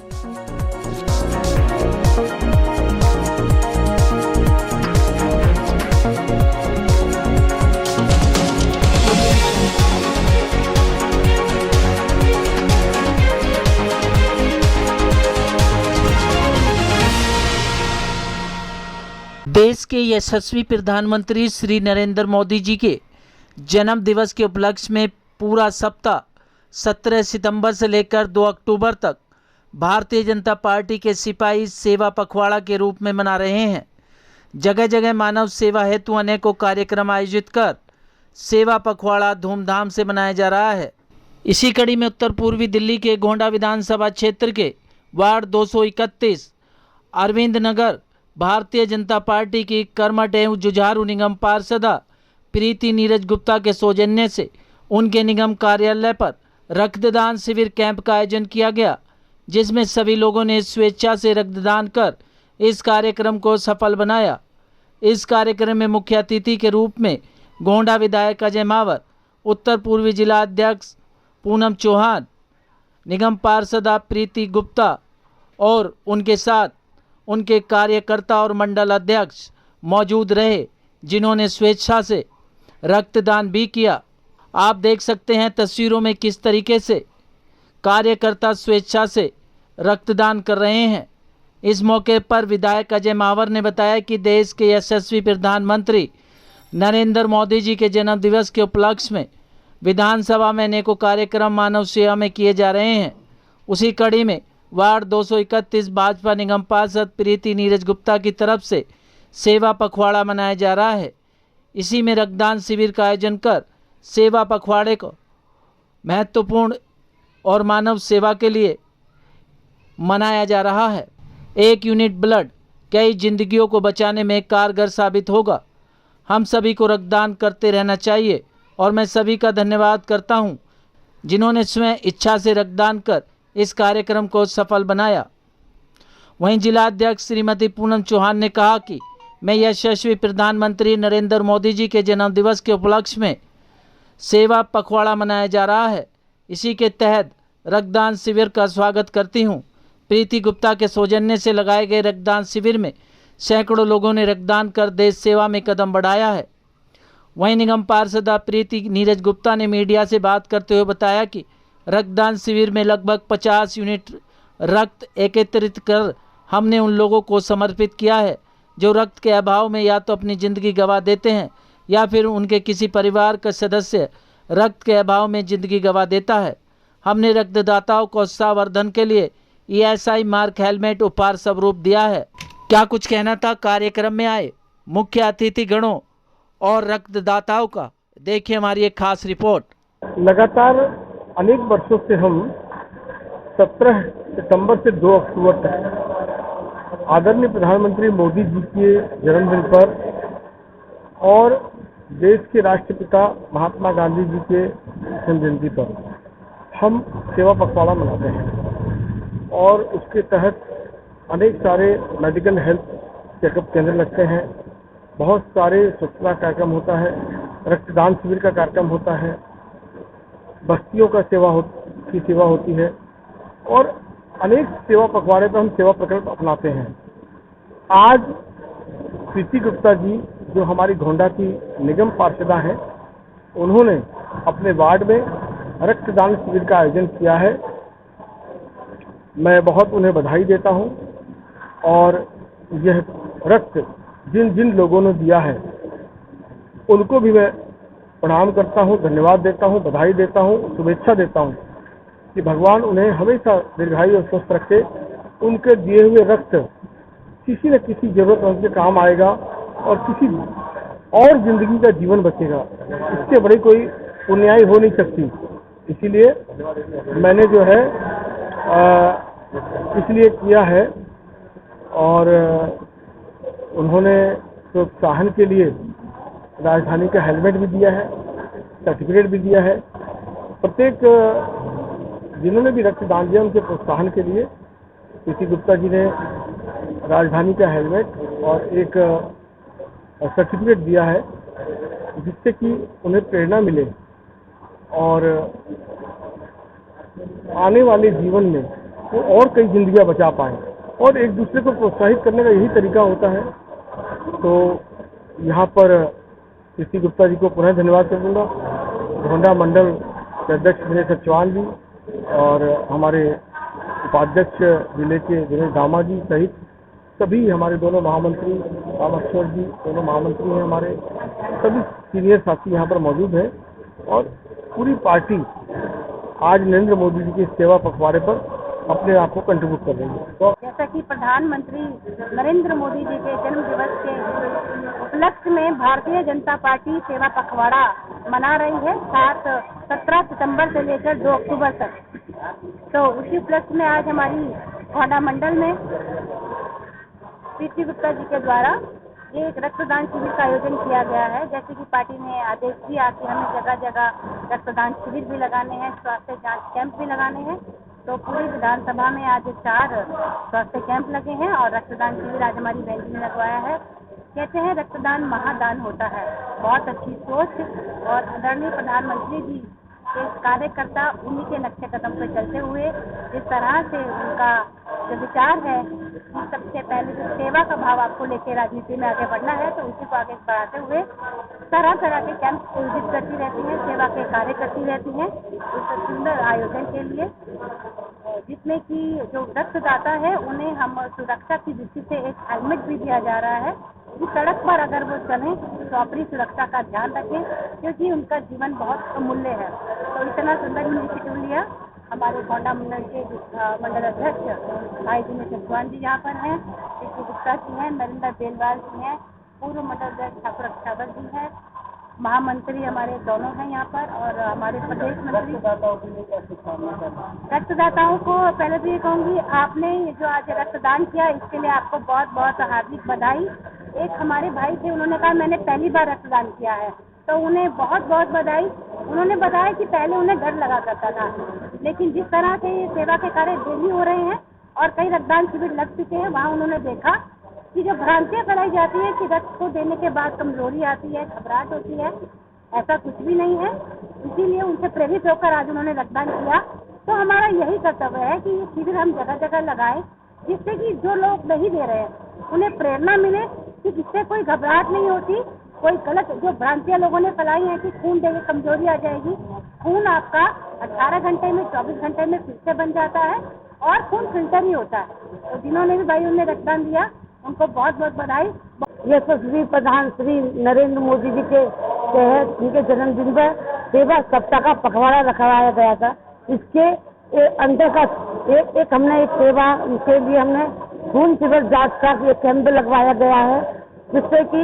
देश के यशस्वी प्रधानमंत्री श्री नरेंद्र मोदी जी के जन्म दिवस के उपलक्ष्य में पूरा सप्ताह 17 सितंबर से लेकर 2 अक्टूबर तक भारतीय जनता पार्टी के सिपाही सेवा पखवाड़ा के रूप में मना रहे हैं। जगह जगह मानव सेवा हेतु अनेकों कार्यक्रम आयोजित कर सेवा पखवाड़ा धूमधाम से मनाया जा रहा है। इसी कड़ी में उत्तर पूर्वी दिल्ली के गोंडा विधानसभा क्षेत्र के वार्ड 231 अरविंद नगर भारतीय जनता पार्टी की कर्मठ एवं जुझारू निगम पार्षदा प्रीति नीरज गुप्ता के सौजन्य से उनके निगम कार्यालय पर रक्तदान शिविर कैंप का आयोजन किया गया, जिसमें सभी लोगों ने स्वेच्छा से रक्तदान कर इस कार्यक्रम को सफल बनाया। इस कार्यक्रम में मुख्य अतिथि के रूप में गोंडा विधायक अजय मावर, उत्तर पूर्वी जिला अध्यक्ष पूनम चौहान, निगम पार्षदा प्रीति गुप्ता और उनके साथ उनके कार्यकर्ता और मंडल अध्यक्ष मौजूद रहे, जिन्होंने स्वेच्छा से रक्तदान भी किया। आप देख सकते हैं तस्वीरों में किस तरीके से कार्यकर्ता स्वेच्छा से रक्तदान कर रहे हैं। इस मौके पर विधायक अजय मावर ने बताया कि देश के यशस्वी प्रधानमंत्री नरेंद्र मोदी जी के जन्म दिवस के उपलक्ष्य में विधानसभा में अनेकों कार्यक्रम मानव सेवा में किए जा रहे हैं। उसी कड़ी में वार्ड 231 भाजपा निगम पार्षद प्रीति नीरज गुप्ता की तरफ से सेवा पखवाड़ा मनाया जा रहा है। इसी में रक्तदान शिविर का आयोजन कर सेवा पखवाड़े को महत्वपूर्ण और मानव सेवा के लिए मनाया जा रहा है। 1 यूनिट ब्लड कई जिंदगियों को बचाने में कारगर साबित होगा। हम सभी को रक्तदान करते रहना चाहिए और मैं सभी का धन्यवाद करता हूं, जिन्होंने स्वयं इच्छा से रक्तदान कर इस कार्यक्रम को सफल बनाया। वहीं जिला अध्यक्ष श्रीमती पूनम चौहान ने कहा कि मैं यशस्वी प्रधानमंत्री नरेंद्र मोदी जी के जन्म दिवस के उपलक्ष्य में सेवा पखवाड़ा मनाया जा रहा है। इसी के तहत रक्तदान शिविर का स्वागत करती हूं। प्रीति गुप्ता के सौजन्य से लगाए गए रक्तदान शिविर में सैकड़ों लोगों ने रक्तदान कर देश सेवा में कदम बढ़ाया है। वहीं निगम पार्षदा प्रीति नीरज गुप्ता ने मीडिया से बात करते हुए बताया कि रक्तदान शिविर में लगभग 50 यूनिट रक्त एकत्रित कर हमने उन लोगों को समर्पित किया है जो रक्त के अभाव में या तो अपनी ज़िंदगी गंवा देते हैं या फिर उनके किसी परिवार का सदस्य रक्त के अभाव में ज़िंदगी गंवा देता है। हमने रक्तदाताओं को उत्साहवर्धन के लिए ESI मार्क हेलमेट उपहार स्वरूप दिया है। क्या कुछ कहना था कार्यक्रम में आए मुख्य अतिथि गणों और रक्तदाताओं का, देखिए हमारी एक खास रिपोर्ट। लगातार अनेक वर्षों से हम 17 सितंबर से 2 अक्टूबर तक आदरणीय प्रधानमंत्री मोदी जी के जन्मदिन पर और देश के राष्ट्रपिता महात्मा गांधी जी के जन्म जयंती पर हम सेवा पखवाड़ा मनाते हैं और उसके तहत अनेक सारे मेडिकल हेल्थ चेकअप केंद्र लगते हैं, बहुत सारे स्वच्छता कार्यक्रम होता है, रक्तदान शिविर का कार्यक्रम होता है, बस्तियों का की सेवा होती है और अनेक सेवा पखवाड़े पर हम सेवा प्रकल्प अपनाते हैं। आज प्रीति गुप्ता जी जो हमारी गोंडा की निगम पार्षदा हैं, उन्होंने अपने वार्ड में रक्तदान शिविर का आयोजन किया है। मैं बहुत उन्हें बधाई देता हूं और यह रक्त जिन जिन लोगों ने दिया है उनको भी मैं प्रणाम करता हूं, धन्यवाद देता हूं, बधाई देता हूं, शुभेच्छा देता हूं कि भगवान उन्हें हमेशा दीर्घायु और स्वस्थ रखे। उनके दिए हुए रक्त किसी न किसी जरूरतमंद के काम आएगा और किसी और जिंदगी का जीवन बचेगा। इससे बड़ी कोई पुण्याई हो नहीं सकती। इसीलिए मैंने जो है इसलिए किया है और उन्होंने प्रोत्साहन के लिए राजधानी का हेलमेट भी दिया है, सर्टिफिकेट भी दिया है। प्रत्येक जिन्होंने भी रक्तदान दिया उनके प्रोत्साहन के लिए प्रीति गुप्ता जी ने राजधानी का हेलमेट और एक सर्टिफिकेट दिया है, जिससे कि उन्हें प्रेरणा मिले और आने वाले जीवन में वो और कई जिंदगियां बचा पाएं, और एक दूसरे को प्रोत्साहित करने का यही तरीका होता है। तो यहाँ पर कीर्ति गुप्ता जी को पुनः धन्यवाद करूँगा, गोंडा मंडल के अध्यक्ष दिनेश चौहान जी और हमारे उपाध्यक्ष जिले के दिनेश दामा जी सहित सभी हमारे दोनों महामंत्री, रामेश्वर जी दोनों महामंत्री हैं हमारे, सभी सीनियर साथी यहाँ पर मौजूद हैं और पूरी पार्टी आज नरेंद्र मोदी जी के सेवा पखवाड़े पर अपने आप को कंट्रीब्यूट कर रही है। जैसा कि प्रधानमंत्री नरेंद्र मोदी जी के जन्म दिवस के उपलक्ष्य में भारतीय जनता पार्टी सेवा पखवाड़ा मना रही है 17 सितंबर से लेकर 2 अक्टूबर तक। तो उसी उपलक्ष्य में आज हमारी गोंडा मंडल में कीर्ति गुप्ता जी के द्वारा ये एक रक्तदान शिविर का आयोजन किया गया है। जैसे कि पार्टी ने आदेश दिया कि हमें जगह जगह रक्तदान शिविर भी लगाने हैं, स्वास्थ्य जांच कैंप भी लगाने हैं। तो पूरी विधानसभा में आज 4 स्वास्थ्य कैंप लगे हैं और रक्तदान शिविर आज हमारी बेंच में लगवाया है। कहते हैं रक्तदान महादान होता है। बहुत अच्छी सोच और आदरणीय प्रधानमंत्री जी के कार्यकर्ता उन्हीं के नक्शे कदम पर चलते हुए जिस तरह से उनका जो विचार है कि सबसे पहले जो सेवा का भाव आपको लेके राजनीति में आगे बढ़ना है, तो उसी को आगे बढ़ाते हुए तरह तरह के कैंप आयोजित करती रहती हैं, सेवा के कार्य करती रहती हैं इस सुंदर आयोजन के लिए, जिसमें कि जो रक्तदाता है उन्हें हम सुरक्षा की दृष्टि से एक हेलमेट भी दिया जा रहा है कि सड़क पर अगर वो चलें तो अपनी सुरक्षा का ध्यान रखें, क्योंकि उनका जीवन बहुत अमूल्य है। तो इतना सुंदर इनिशिएटिव लिया हमारे गोंडा मंडल के मंडल अध्यक्ष भाई दिनेश चौहान जी यहाँ पर हैं, कीर्ति गुप्ता जी हैं, नरेंद्र बेलवाल जी हैं, पूर्व मंडल अध्यक्ष ठाकुर अक्षावत जी हैं, महामंत्री हमारे दोनों हैं यहाँ पर और हमारे प्रदेश मंत्री। रक्तदाताओं को पहले तो ये कहूँगी, आपने जो आज रक्तदान किया इसके लिए आपको बहुत बहुत हार्दिक बधाई। एक हमारे भाई थे, उन्होंने कहा मैंने पहली बार रक्तदान किया है, तो उन्हें बहुत बहुत बधाई। उन्होंने बताया कि पहले उन्हें डर लगा करता था, लेकिन जिस तरह से ये सेवा के कार्य डेली हो रहे हैं और कई रक्तदान शिविर लग चुके हैं, वहाँ उन्होंने देखा कि जो भ्रांतियाँ फैलाई जाती है कि रक्त को देने के बाद कमजोरी आती है, घबराहट होती है, ऐसा कुछ भी नहीं है। इसीलिए उनसे प्रेरित होकर आज उन्होंने रक्तदान किया। तो हमारा यही कर्तव्य है कि ये शिविर हम जगह जगह लगाएं, जिससे कि जो लोग नहीं दे रहे हैं उन्हें प्रेरणा मिले कि इससे कोई घबराहट नहीं होती, कोई गलत जो भ्रांतियाँ लोगों ने फैलाई हैं कि खून देने कमजोरी आ जाएगी। खून आपका 18 घंटे में 24 घंटे में फिर से बन जाता है और खून फिल्टर ही होता है। तो जिन्होंने भी भाई उन्हें रक्तदान दिया उनको बहुत बहुत बधाई। यशस्वी प्रधान श्री नरेंद्र मोदी जी के तहत उनके जन्मदिन पर सेवा सप्ताह का पखवाड़ा रखवाया गया था। इसके अंतर्गत एक हमने एक सेवा के लिए हमने खून शिविर जांच का एक कैंप लगवाया गया है, जिससे कि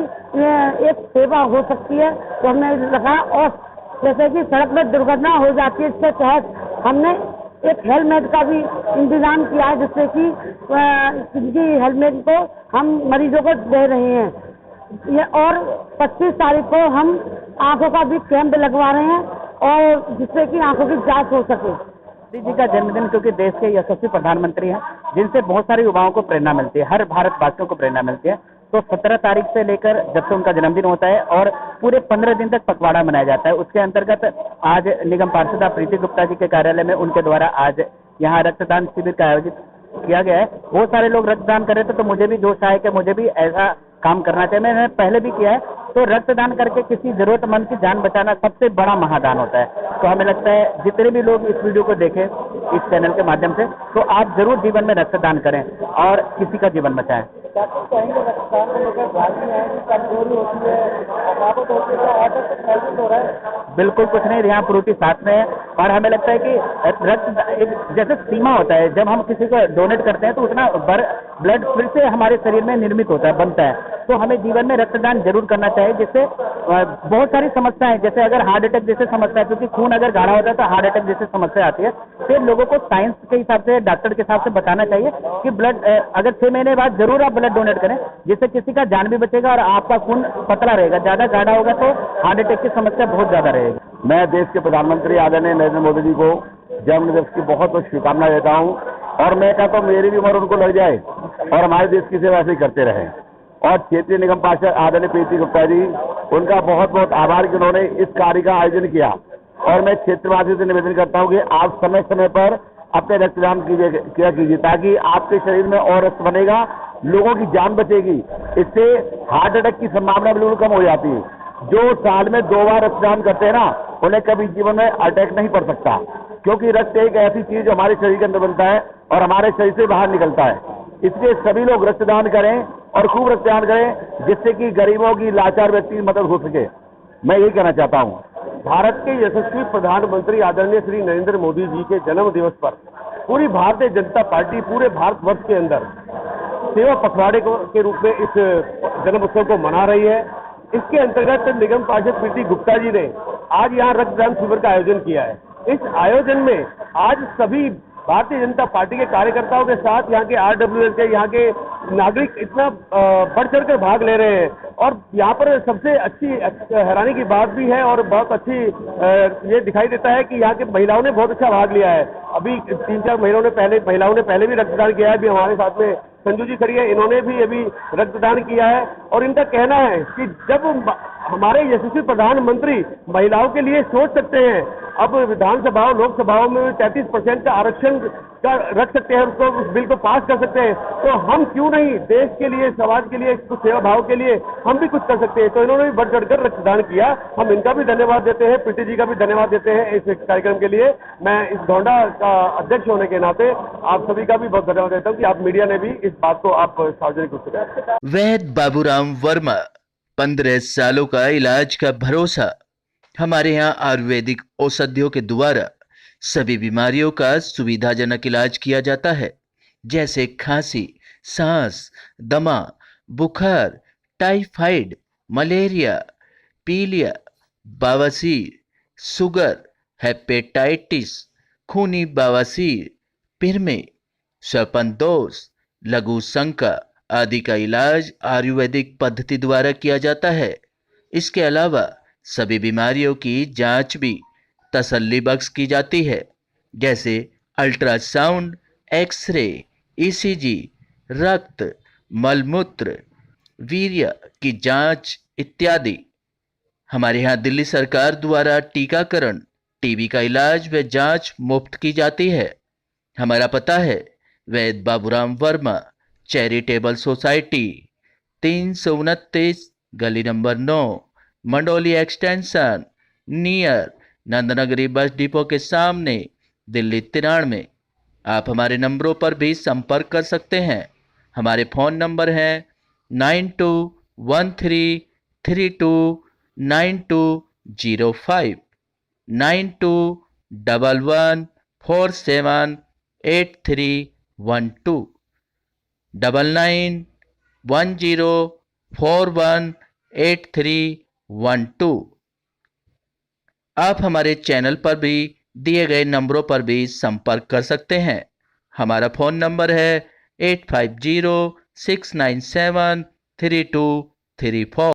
एक सेवा हो सकती है। तो हमने लगा, और जैसे कि सड़क में दुर्घटना हो जाती है, इसके तहत हमने एक हेलमेट का भी इंतजाम किया है, जिससे कि इनकी हेलमेट को हम मरीजों को दे रहे हैं। ये और 25 तारीख को हम आंखों का भी कैंप लगवा रहे हैं, और जिससे कि आंखों की जांच हो सके। मोदी जी का जन्मदिन क्योंकि देश के यशस्वी प्रधानमंत्री हैं, जिनसे बहुत सारे युवाओं को प्रेरणा मिलती है, हर भारतवासियों को प्रेरणा मिलती है। तो 17 तारीख से लेकर जब से उनका जन्मदिन होता है और पूरे 15 दिन तक पखवाड़ा मनाया जाता है। उसके अंतर्गत आज निगम पार्षद प्रीति गुप्ता जी के कार्यालय में उनके द्वारा आज यहाँ रक्तदान शिविर का आयोजित किया गया है। बहुत सारे लोग रक्तदान कर रहे थे, तो मुझे भी जोश आया कि मुझे भी ऐसा काम करना चाहिए। मैंने पहले भी किया है। तो रक्तदान करके किसी जरूरतमंद की जान बचाना सबसे बड़ा महादान होता है। तो हमें लगता है जितने भी लोग इस वीडियो को देखें इस चैनल के माध्यम से, तो आप जरूर जीवन में रक्तदान करें और किसी का जीवन बचाएं। रक्तदान को लेकर कमजोरी होती है, थकावट होती है, महसूस हो रहा है? बिल्कुल कुछ नहीं, यहाँ प्रोटी साथ में है। और हमें लगता है कि रक्त एक जैसे सीमा होता है, जब हम किसी को डोनेट करते हैं तो उतना ब्लड फिर से हमारे शरीर में निर्मित होता है, बनता है। तो हमें जीवन में रक्तदान जरूर करना चाहिए, जिससे बहुत सारी समस्याएं, जैसे अगर हार्ट अटैक जैसे समस्या, क्योंकि खून अगर गाढ़ा होता है तो हार्ट अटैक जैसे समस्या आती है। फिर लोगों को साइंस के हिसाब से, डॉक्टर के हिसाब से बताना चाहिए कि ब्लड अगर 6 महीने बाद जरूर आप ब्लड डोनेट करें, जिससे किसी का जान भी बचेगा और आपका खून पतला रहेगा। ज्यादा गाढ़ा होगा तो हार्ट अटैक की समस्या बहुत ज्यादा रहेगी। मैं देश के प्रधानमंत्री आदरणीय नरेंद्र मोदी जी को जन्मदिवस की बहुत बहुत शुभकामनाएं देता हूं, और मैं कहता हूं मेरी भी उम्र उनको लग जाए और हमारे देश की सेवा ऐसे ही करते रहें। और क्षेत्रीय निगम पार्षद आदरणीय प्रीति गुप्ता जी, उनका बहुत बहुत आभार कि उन्होंने इस कार्य का आयोजन किया। और मैं क्षेत्रवासियों से निवेदन करता हूं कि आप समय समय पर अपने रक्तदान किया कीजिए, ताकि आपके शरीर में और रक्त बनेगा, लोगों की जान बचेगी। इससे हार्ट अटैक की संभावना बिल्कुल कम हो जाती है। जो साल में 2 बार रक्तदान करते हैं ना, उन्हें कभी जीवन में अटैक नहीं पड़ सकता, क्योंकि रक्त एक ऐसी चीज जो हमारे शरीर के अंदर बनता है और हमारे शरीर से बाहर निकलता है। इसलिए सभी लोग रक्तदान करें और खूब रक्तदान करें, जिससे कि गरीबों की, लाचार व्यक्ति की मदद हो सके। मैं यही कहना चाहता हूँ। भारत के यशस्वी प्रधानमंत्री आदरणीय श्री नरेंद्र मोदी जी के जन्म दिवस पर पूरी भारतीय जनता पार्टी पूरे भारतवर्ष के अंदर सेवा पखवाड़े के रूप में इस जन्म उत्सव को मना रही है। इसके अंतर्गत निगम पार्षद प्रीति गुप्ता जी ने आज यहाँ रक्तदान शिविर का आयोजन किया है। इस आयोजन में आज सभी भारतीय जनता पार्टी के कार्यकर्ताओं के साथ यहाँ के RWS के, यहाँ के नागरिक इतना बढ़ चढ़ कर भाग ले रहे हैं। और यहाँ पर सबसे अच्छी हैरानी की बात भी है और बहुत अच्छी ये दिखाई देता है कि यहाँ के महिलाओं ने बहुत अच्छा भाग लिया है। अभी 3-4 महिलाओं ने पहले भी रक्तदान किया है। अभी हमारे साथ में संजू जी खड़ी है, इन्होंने भी अभी रक्तदान किया है। और इनका कहना है कि जब हमारे यशस्वी प्रधानमंत्री महिलाओं के लिए सोच सकते हैं, अब विधानसभाओं, लोकसभाओं में 33% का आरक्षण का रख सकते हैं, उसको, उस बिल को पास कर सकते हैं, तो हम क्यों नहीं देश के लिए, समाज के लिए, कुछ सेवा भाव के लिए हम भी कुछ कर सकते हैं। तो इन्होंने भी बढ़ चढ़कर रक्तदान किया। हम इनका भी धन्यवाद देते हैं, प्रीति जी का भी धन्यवाद देते हैं इस कार्यक्रम के लिए। मैं इस धौंडा का अध्यक्ष होने के नाते आप सभी का भी बहुत धन्यवाद देता हूँ कि आप मीडिया ने भी इस बात को आप सार्वजनिक रूप से। वैद्य बाबूराम वर्मा, 15 सालों का इलाज का भरोसा। हमारे यहाँ आयुर्वेदिक औषधियों के द्वारा सभी बीमारियों का सुविधाजनक इलाज किया जाता है, जैसे खांसी, सांस, दमा, बुखार, टाइफाइड, मलेरिया, पीलिया, बवासीर, शुगर, हेपेटाइटिस, खूनी बवासीर, पिरमे, श्वपनदोष, लघु शंका आदि का इलाज आयुर्वेदिक पद्धति द्वारा किया जाता है। इसके अलावा सभी बीमारियों की जांच भी तसल्ली बख्श की जाती है, जैसे अल्ट्रासाउंड, एक्सरे, ECG, रक्त, मलमूत्र, वीर्य की जांच इत्यादि। हमारे यहाँ दिल्ली सरकार द्वारा टीकाकरण, टीबी का इलाज व जांच मुफ्त की जाती है। हमारा पता है वैद्य बाबूराम वर्मा चैरिटेबल सोसाइटी, 329 गली number 9, Mandoli extension, near Nand Nagri bus depot के सामने, दिल्ली 93। आप हमारे नंबरों पर भी संपर्क कर सकते हैं। हमारे फ़ोन नंबर हैं 9213329205, 9211478312, 9910418312। आप हमारे चैनल पर भी दिए गए नंबरों पर भी संपर्क कर सकते हैं। हमारा फ़ोन नंबर है 8506973234।